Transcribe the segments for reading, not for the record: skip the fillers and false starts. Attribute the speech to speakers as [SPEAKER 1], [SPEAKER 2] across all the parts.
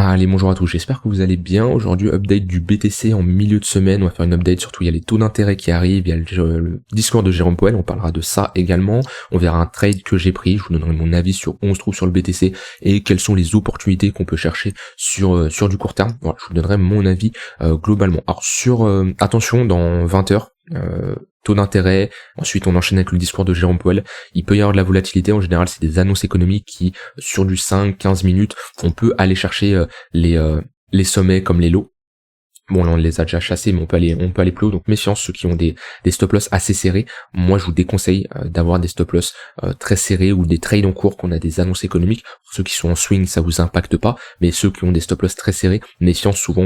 [SPEAKER 1] Allez, bonjour à tous, j'espère que vous allez bien. Aujourd'hui, update du BTC en milieu de semaine. On va faire une update, surtout il y a les taux d'intérêt qui arrivent, il y a le discours de Jérôme Powell, on parlera de ça également. On verra un trade que j'ai pris, je vous donnerai mon avis sur où on se trouve sur le BTC et quelles sont les opportunités qu'on peut chercher sur du court terme. Voilà, je vous donnerai mon avis globalement. Alors attention, dans 20 heures, taux d'intérêt, ensuite on enchaîne avec le discours de Jérôme Powell, il peut y avoir de la volatilité, en général c'est des annonces économiques qui, sur du 5-15 minutes, on peut aller chercher les sommets comme les lows. Bon là on les a déjà chassés, mais on peut aller plus haut, donc méfiance ceux qui ont des stop loss assez serrés. Moi je vous déconseille d'avoir des stop loss très serrés ou des trades en cours qu'on a des annonces économiques. Pour ceux qui sont en swing ça vous impacte pas, mais ceux qui ont des stop loss très serrés, méfiance, souvent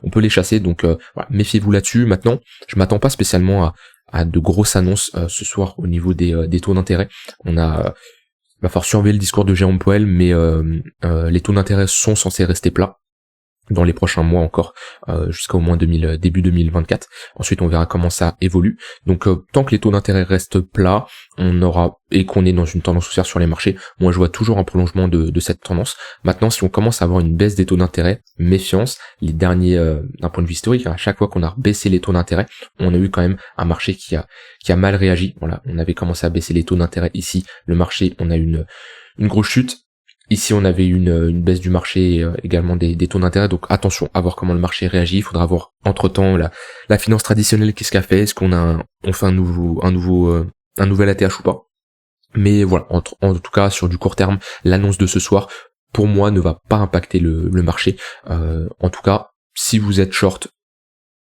[SPEAKER 1] on peut les chasser, donc voilà, méfiez-vous là-dessus. Maintenant je m'attends pas spécialement à de grosses annonces ce soir au niveau des taux d'intérêt. Il va falloir surveiller le discours de Jérôme Powell, mais les taux d'intérêt sont censés rester plats dans les prochains mois encore, jusqu'à au moins début 2024. Ensuite on verra comment ça évolue. Donc tant que les taux d'intérêt restent plats, et qu'on est dans une tendance haussière sur les marchés, moi je vois toujours un prolongement de cette tendance. Maintenant si on commence à avoir une baisse des taux d'intérêt, méfiance, les derniers, d'un point de vue historique, à chaque fois qu'on a baissé les taux d'intérêt, on a eu quand même un marché qui a mal réagi. Voilà, on avait commencé à baisser les taux d'intérêt ici, le marché, on a eu une grosse chute. Ici, on avait une baisse du marché, également des taux d'intérêt, donc attention à voir comment le marché réagit. Il faudra voir entre-temps la finance traditionnelle, qu'est-ce qu'elle fait, est-ce qu'on fait un nouvel ATH ou pas. Mais voilà, en tout cas, sur du court terme, l'annonce de ce soir, pour moi, ne va pas impacter le marché. En tout cas, si vous êtes short,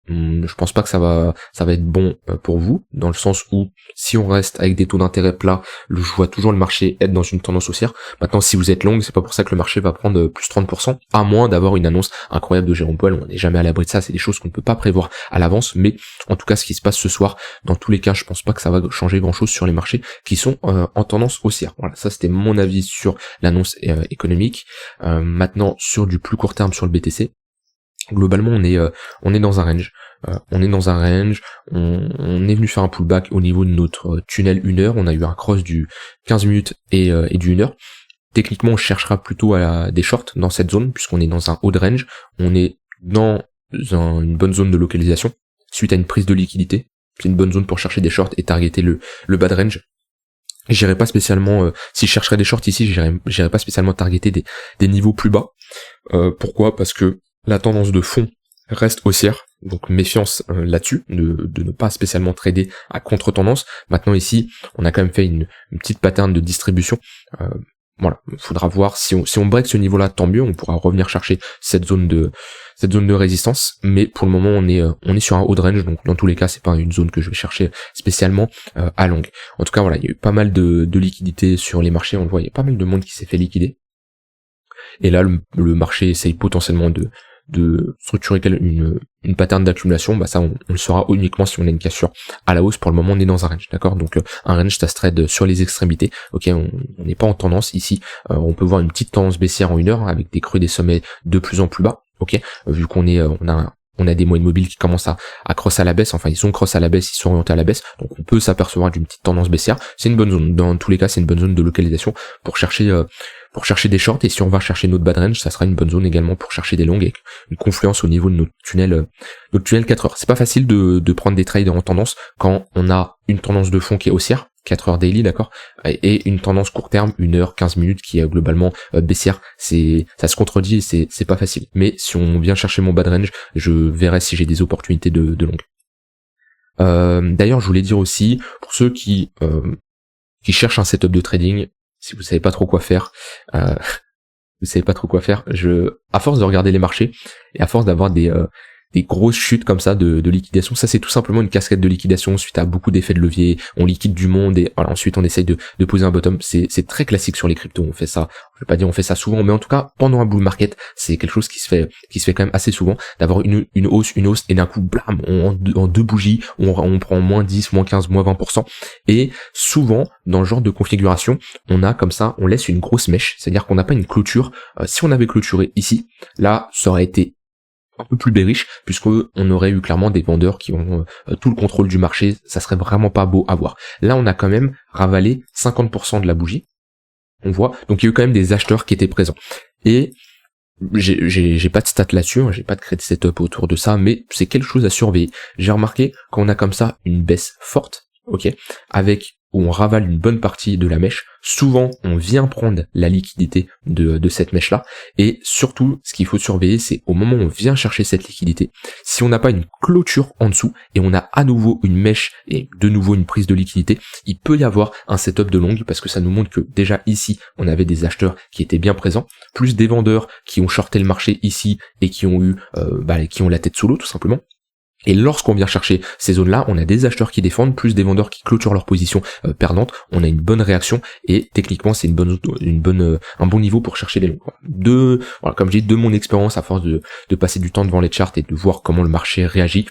[SPEAKER 1] je pense pas que ça va être bon pour vous, dans le sens où si on reste avec des taux d'intérêt plats, je vois toujours le marché être dans une tendance haussière. Maintenant si vous êtes long, c'est pas pour ça que le marché va prendre plus 30%, à moins d'avoir une annonce incroyable de Jérôme Powell. On n'est jamais à l'abri de ça, c'est des choses qu'on ne peut pas prévoir à l'avance, mais en tout cas ce qui se passe ce soir, dans tous les cas je pense pas que ça va changer grand chose sur les marchés qui sont en tendance haussière. Voilà, ça c'était mon avis sur l'annonce économique. Maintenant sur du plus court terme sur le BTC, globalement on est dans un range. On est venu faire un pullback au niveau de notre tunnel 1 heure, on a eu un cross du 15 minutes et du 1 heure. Techniquement on cherchera plutôt à des shorts dans cette zone, puisqu'on est dans un haut de range, on est dans une bonne zone de localisation, suite à une prise de liquidité, c'est une bonne zone pour chercher des shorts et targeter le bas de range. J'irai pas spécialement, si je chercherais des shorts ici, j'irai pas spécialement targeter des niveaux plus bas. Pourquoi ? Parce que la tendance de fond reste haussière, donc méfiance là-dessus, de ne pas spécialement trader à contre-tendance. Maintenant ici, on a quand même fait une petite pattern de distribution. Voilà, il faudra voir si on break ce niveau-là, tant mieux, on pourra revenir chercher cette zone de résistance, mais pour le moment on est sur un haut de range, donc dans tous les cas c'est pas une zone que je vais chercher spécialement à longue. En tout cas voilà, il y a eu pas mal de liquidités sur les marchés, on le voit, il y a pas mal de monde qui s'est fait liquider. Et là le marché essaye potentiellement de structurer une pattern d'accumulation, bah ça on le saura uniquement si on a une cassure à la hausse. Pour le moment on est dans un range, d'accord, donc un range ça se trade sur les extrémités, ok, on n'est pas en tendance ici, on peut voir une petite tendance baissière en 1 heure avec des creux des sommets de plus en plus bas, ok, vu qu'on on a des moyennes mobiles qui commencent à cross à la baisse, enfin ils sont cross à la baisse, ils sont orientés à la baisse, donc on peut s'apercevoir d'une petite tendance baissière. C'est une bonne zone, dans tous les cas c'est une bonne zone de localisation pour chercher des shorts, et si on va chercher notre bad range, ça sera une bonne zone également pour chercher des longues avec une confluence au niveau de notre tunnel 4 heures. C'est pas facile de prendre des trades en tendance quand on a une tendance de fond qui est haussière, 4 heures daily, d'accord, et une tendance court terme, 1 heure, 15 minutes qui est globalement baissière. Ça se contredit et c'est pas facile. Mais si on vient chercher mon bad range, je verrai si j'ai des opportunités de longue. D'ailleurs, je voulais dire aussi, pour ceux qui cherchent un setup de trading, si vous savez pas trop quoi faire, à force de regarder les marchés et à force d'avoir des grosses chutes comme ça de liquidation, ça c'est tout simplement une cascade de liquidation suite à beaucoup d'effets de levier, on liquide du monde et voilà, ensuite on essaye de poser un bottom. C'est très classique sur les cryptos, on fait ça, je vais pas dire on fait ça souvent, mais en tout cas pendant un bull market c'est quelque chose qui se fait quand même assez souvent, d'avoir une hausse et d'un coup blam, en deux bougies on prend moins 10, moins 15, moins 20%, et souvent dans le genre de configuration on a comme ça, on laisse une grosse mèche, c'est-à-dire qu'on n'a pas une clôture. Si on avait clôturé ici, là ça aurait été un peu plus bearish, puisqu'on aurait eu clairement des vendeurs qui ont tout le contrôle du marché, ça serait vraiment pas beau à voir. Là on a quand même ravalé 50% de la bougie, on voit, donc il y a eu quand même des acheteurs qui étaient présents. Et j'ai pas de stats là-dessus, hein, j'ai pas de crédit setup autour de ça, mais c'est quelque chose à surveiller. J'ai remarqué quand on a comme ça une baisse forte, ok, avec où on ravale une bonne partie de la mèche, souvent on vient prendre la liquidité de cette mèche-là, et surtout ce qu'il faut surveiller, c'est au moment où on vient chercher cette liquidité, si on n'a pas une clôture en dessous, et on a à nouveau une mèche, et de nouveau une prise de liquidité, il peut y avoir un setup de longue, parce que ça nous montre que déjà ici, on avait des acheteurs qui étaient bien présents, plus des vendeurs qui ont shorté le marché ici, et qui ont eu, qui ont la tête sous l'eau tout simplement. Et lorsqu'on vient chercher ces zones-là, on a des acheteurs qui défendent, plus des vendeurs qui clôturent leur position perdante. On a une bonne réaction et techniquement c'est un bon niveau pour chercher les longs. Voilà, comme j'ai dit, de mon expérience, à force de passer du temps devant les charts et de voir comment le marché réagit,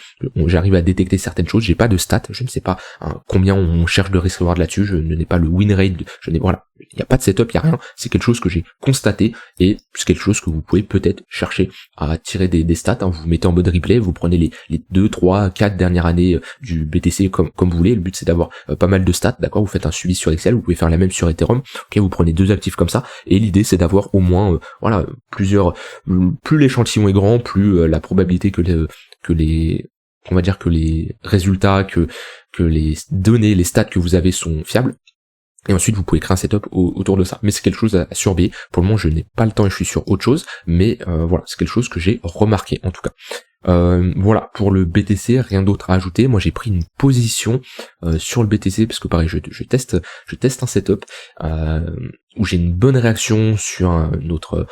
[SPEAKER 1] j'arrive à détecter certaines choses. J'ai pas de stats, je ne sais pas combien on cherche de risk-reward là-dessus. Je n'ai pas le win rate, voilà. Il n'y a pas de setup, il n'y a rien, c'est quelque chose que j'ai constaté et c'est quelque chose que vous pouvez peut-être chercher à tirer des stats, hein. Vous vous mettez en mode replay, vous prenez les 2, 3, 4 dernières années du BTC comme vous voulez, le but c'est d'avoir pas mal de stats, d'accord, vous faites un suivi sur Excel, vous pouvez faire la même sur Ethereum, ok, vous prenez 2 actifs comme ça et l'idée c'est d'avoir au moins, plus l'échantillon est grand, plus la probabilité que les résultats, que les données, les stats que vous avez sont fiables. Et ensuite, vous pouvez créer un setup autour de ça. Mais c'est quelque chose à surveiller. Pour le moment, je n'ai pas le temps et je suis sur autre chose. Mais voilà, c'est quelque chose que j'ai remarqué en tout cas. Voilà, pour le BTC, rien d'autre à ajouter. Moi, j'ai pris une position sur le BTC parce que pareil, je teste un setup où j'ai une bonne réaction sur notre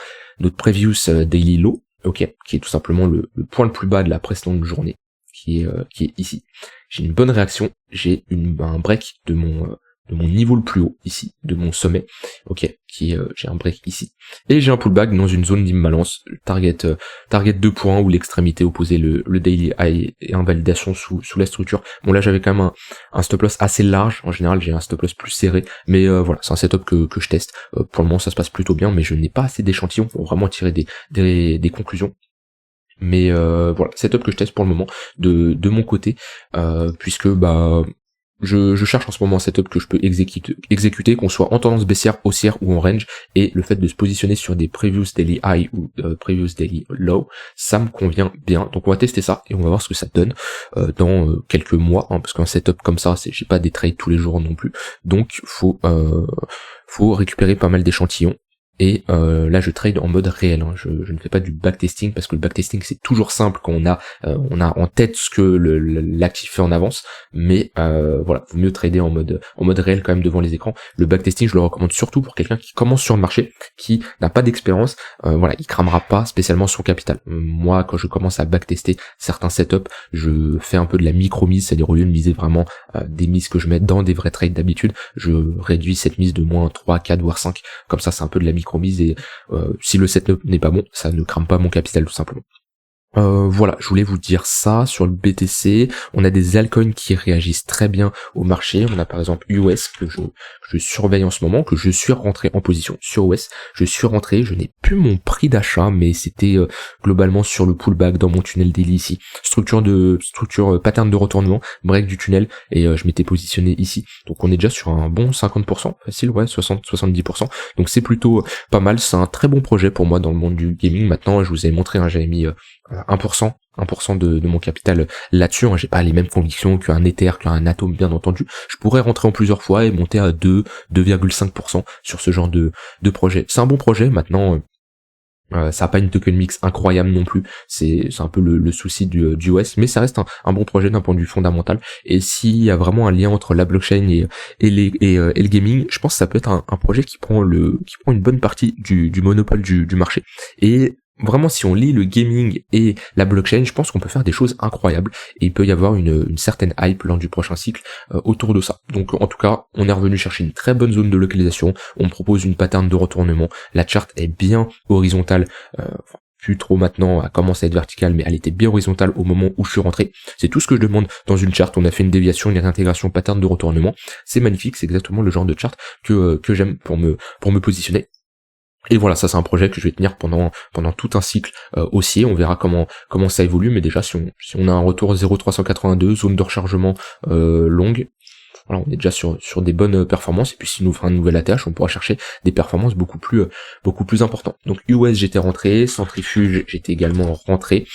[SPEAKER 1] previous daily low, ok, qui est tout simplement le point le plus bas de la précédente journée, qui est ici. J'ai une bonne réaction. J'ai un break de mon niveau le plus haut ici, de mon sommet, ok, j'ai un break ici, et j'ai un pullback dans une zone d'imbalance, target 2 points où l'extrémité opposée, le daily high et invalidation sous la structure. Bon là j'avais quand même un stop loss assez large, en général j'ai un stop loss plus serré, mais voilà, c'est un setup que je teste, pour le moment ça se passe plutôt bien, mais je n'ai pas assez d'échantillons pour vraiment tirer des conclusions. Mais voilà, setup que je teste pour le moment de mon côté, puisque je cherche en ce moment un setup que je peux exécuter, qu'on soit en tendance baissière, haussière ou en range, et le fait de se positionner sur des previous daily high ou previous daily low, ça me convient bien. Donc on va tester ça et on va voir ce que ça donne dans quelques mois, hein, parce qu'un setup comme ça, j'ai pas des trades tous les jours non plus, donc faut récupérer pas mal d'échantillons. Et là je trade en mode réel, hein. Je ne fais pas du backtesting parce que le backtesting c'est toujours simple quand on a en tête ce que l'actif fait en avance, mais voilà, vaut mieux trader en mode réel quand même devant les écrans. Le backtesting je le recommande surtout pour quelqu'un qui commence sur le marché, qui n'a pas d'expérience, voilà, il cramera pas spécialement son capital. Moi quand je commence à backtester certains setups, je fais un peu de la micro-mise, c'est-à-dire au lieu de miser vraiment des mises que je mets dans des vrais trades d'habitude, je réduis cette mise de moins 3, 4 voire 5, comme ça c'est un peu de la micro-mise et si le setup n'est pas bon, ça ne crame pas mon capital tout simplement. Voilà, je voulais vous dire ça sur le BTC. On a des altcoins qui réagissent très bien au marché. On a par exemple US que je surveille en ce moment, que je suis rentré en position sur US. Je suis rentré, je n'ai plus mon prix d'achat, mais c'était globalement sur le pullback dans mon tunnel daily ici. Structure pattern de retournement, break du tunnel, et je m'étais positionné ici. Donc on est déjà sur un bon 50%, facile, ouais, 60-70%. Donc c'est plutôt pas mal, c'est un très bon projet pour moi dans le monde du gaming. Maintenant, je vous ai montré, hein, j'avais mis 1% de mon capital là-dessus, hein. J'ai pas les mêmes convictions qu'un Ether, qu'un Atom bien entendu. Je pourrais rentrer en plusieurs fois et monter à 2,5% sur ce genre de projet. C'est un bon projet, maintenant ça a pas une token mix incroyable non plus, c'est un peu le souci du OS, mais ça reste un bon projet d'un point de vue fondamental, et s'il y a vraiment un lien entre la blockchain et le gaming, je pense que ça peut être un projet qui prend une bonne partie du monopole du marché. Et vraiment, si on lit le gaming et la blockchain, je pense qu'on peut faire des choses incroyables, et il peut y avoir une certaine hype lors du prochain cycle autour de ça. Donc en tout cas, on est revenu chercher une très bonne zone de localisation, on propose une pattern de retournement, la chart est bien horizontale, plus trop maintenant, elle commence à être verticale, mais elle était bien horizontale au moment où je suis rentré. C'est tout ce que je demande dans une chart. On a fait une déviation, une réintégration, pattern de retournement, c'est magnifique, c'est exactement le genre de chart que j'aime pour me positionner. Et voilà, ça c'est un projet que je vais tenir pendant tout un cycle haussier. On verra comment ça évolue, mais déjà si on a un retour 0,382, zone de rechargement longue, voilà, on est déjà sur des bonnes performances, et puis s'il nous fera un nouvel ATH, on pourra chercher des performances beaucoup plus importantes. Donc US j'étais rentré, centrifuge j'étais également rentré.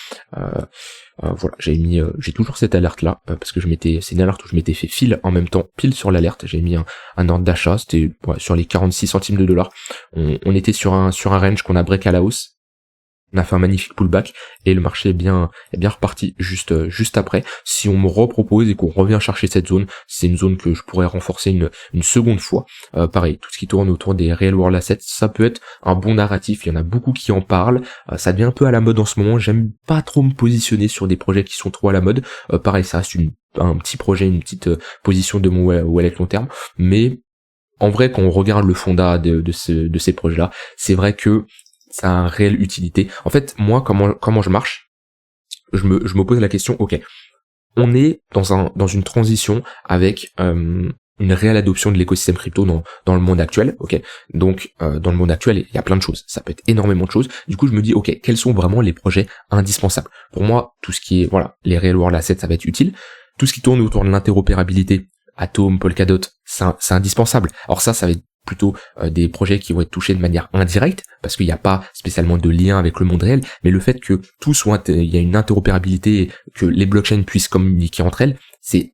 [SPEAKER 1] Voilà, j'ai toujours cette alerte là parce que c'est une alerte où je m'étais fait en même temps pile sur l'alerte. J'ai mis un ordre d'achat, c'était sur les 46 centimes de dollars. On était sur un range qu'on a break à la hausse. On a fait un magnifique pullback et le marché est bien reparti juste après. Si on me repropose et qu'on revient chercher cette zone, c'est une zone que je pourrais renforcer une seconde fois. Pareil, tout ce qui tourne autour des real world assets, ça peut être un bon narratif. Il y en a beaucoup qui en parlent. Ça devient un peu à la mode en ce moment. J'aime pas trop me positionner sur des projets qui sont trop à la mode. Pareil, ça reste un petit projet, une petite position de mon wallet long terme, mais en vrai, quand on regarde le fondat de ces projets-là, c'est vrai que ça a une réelle utilité. En fait, moi, comment je marche, je me pose la question, ok, on est dans une transition avec une réelle adoption de l'écosystème crypto dans le monde actuel, ok. Donc dans le monde actuel, il y a plein de choses, ça peut être énormément de choses. Du coup, je me dis, ok, quels sont vraiment les projets indispensables? Pour moi, tout ce qui est, les real world assets, ça va être utile. Tout ce qui tourne autour de l'interopérabilité, Atom, Polkadot, c'est indispensable. Alors ça va être plutôt des projets qui vont être touchés de manière indirecte, parce qu'il n'y a pas spécialement de lien avec le monde réel, mais le fait que il y a une interopérabilité, que les blockchains puissent communiquer entre elles, c'est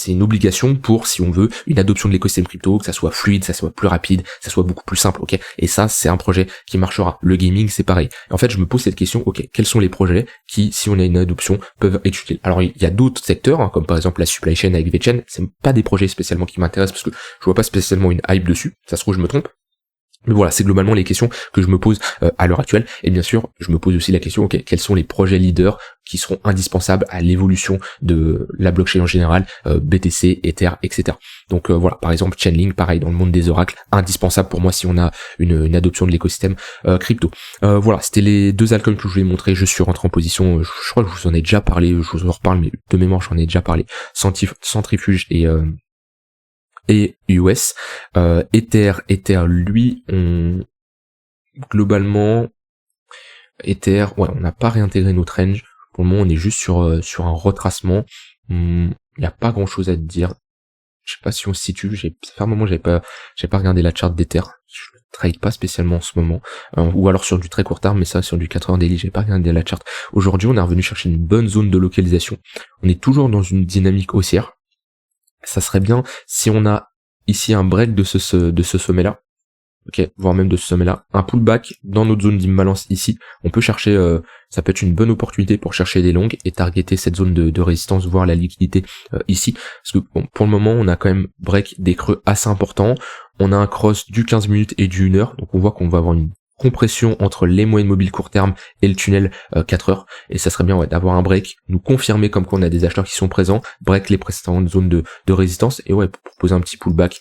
[SPEAKER 1] une obligation pour, si on veut, une adoption de l'écosystème crypto, que ça soit fluide, ça soit plus rapide, ça soit beaucoup plus simple, ok. Et ça, c'est un projet qui marchera. Le gaming, c'est pareil. Et en fait, je me pose cette question, ok, quels sont les projets qui, si on a une adoption, peuvent être utiles? Alors, il y a d'autres secteurs, comme par exemple la supply chain avec VeChain, c'est pas des projets spécialement qui m'intéressent, parce que je vois pas spécialement une hype dessus. Ça se trouve, je me trompe. Mais voilà, c'est globalement les questions que je me pose à l'heure actuelle. Et bien sûr, je me pose aussi la question, ok, quels sont les projets leaders qui seront indispensables à l'évolution de la blockchain en général, BTC, Ether, etc. Donc voilà, par exemple, Chainlink, pareil, dans le monde des oracles, indispensable pour moi si on a une adoption de l'écosystème crypto. Voilà, c'était les deux altcoins que je voulais montrer. Je suis rentré en position, je crois que je vous en ai déjà parlé, je vous en reparle, mais de mémoire, j'en ai déjà parlé. Centrifuge et US. Ether, lui, globalement, Ether, on n'a pas réintégré notre range. Pour le moment, on est juste sur un retracement. Il n'y a pas grand chose à te dire. Je sais pas si on se situe. Ça fait un moment, j'ai pas regardé la charte d'Ether. Je trade pas spécialement en ce moment. Ou alors sur du très court terme, mais ça, sur du 4 heures daily, j'ai pas regardé la charte. Aujourd'hui, on est revenu chercher une bonne zone de localisation. On est toujours dans une dynamique haussière. Ça serait bien si on a ici un break de ce sommet-là, ok, voire même de ce sommet-là, un pullback dans notre zone d'imbalance ici. On peut chercher, ça peut être une bonne opportunité pour chercher des longues et targeter cette zone de résistance, voire la liquidité ici. Parce que bon, pour le moment, on a quand même break des creux assez importants. On a un cross du 15 minutes et du 1 heure, donc on voit qu'on va avoir une compression entre les moyennes mobiles court terme et le tunnel 4 heures, et ça serait bien d'avoir un break, nous confirmer comme qu'on a des acheteurs qui sont présents, break les précédentes zones de résistance, et pour proposer un petit pullback,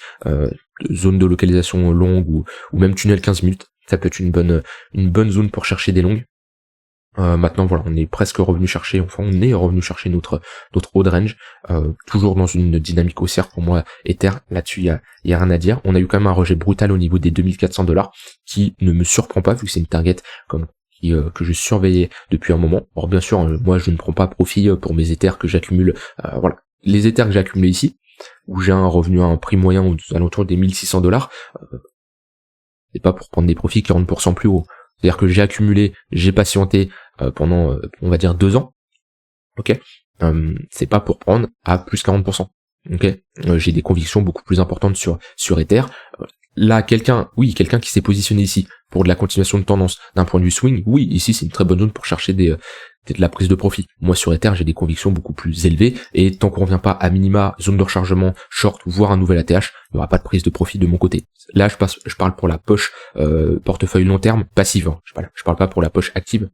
[SPEAKER 1] zone de localisation longue ou même tunnel 15 minutes, ça peut être une bonne zone pour chercher des longues. Maintenant voilà, on est revenu chercher notre haut de range, toujours dans une dynamique haussière pour moi. Ether, là-dessus il y a rien à dire. On a eu quand même un rejet brutal au niveau des $2400 qui ne me surprend pas vu que c'est une target que je surveillais depuis un moment. Alors bien sûr, moi je ne prends pas profit pour mes Ethers que j'accumule, voilà. Les Ethers que j'ai accumulés ici, où j'ai un revenu à un prix moyen aux alentours des $1600, c'est pas pour prendre des profits 40% plus haut. C'est-à-dire que j'ai patienté pendant, on va dire 2 ans, ok. C'est pas pour prendre à plus 40%, ok. J'ai des convictions beaucoup plus importantes sur Ether. Là, quelqu'un qui s'est positionné ici pour de la continuation de tendance d'un point de vue swing, oui, ici c'est une très bonne zone pour chercher de la prise de profit. Moi sur Ether, j'ai des convictions beaucoup plus élevées, et tant qu'on revient pas à minima zone de rechargement short, voire un nouvel ATH, il n'y aura pas de prise de profit de mon côté. Là, je parle pour la poche portefeuille long terme passive, hein. Je parle pas pour la poche active,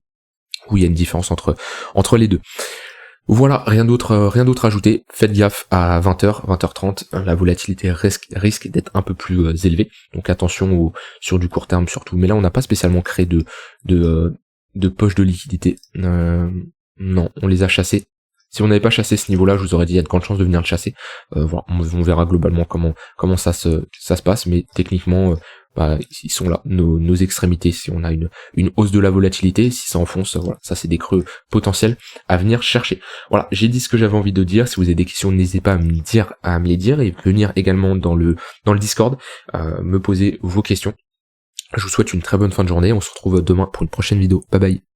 [SPEAKER 1] où il y a une différence entre les deux. Voilà, rien d'autre à ajouter. Faites gaffe à 20h, 20h30, la volatilité risque d'être un peu plus élevée. Donc attention sur du court terme surtout. Mais là, on n'a pas spécialement créé de poche de liquidité. Non, on les a chassés. Si on n'avait pas chassé ce niveau-là, je vous aurais dit il y a de grandes chances de venir le chasser. Voilà, on verra globalement comment ça se passe, mais techniquement, ils sont là, nos extrémités. Si on a une hausse de la volatilité, si ça enfonce, voilà, ça c'est des creux potentiels à venir chercher. Voilà, j'ai dit ce que j'avais envie de dire. Si vous avez des questions, n'hésitez pas à me les dire et venir également dans le Discord, me poser vos questions. Je vous souhaite une très bonne fin de journée. On se retrouve demain pour une prochaine vidéo. Bye bye.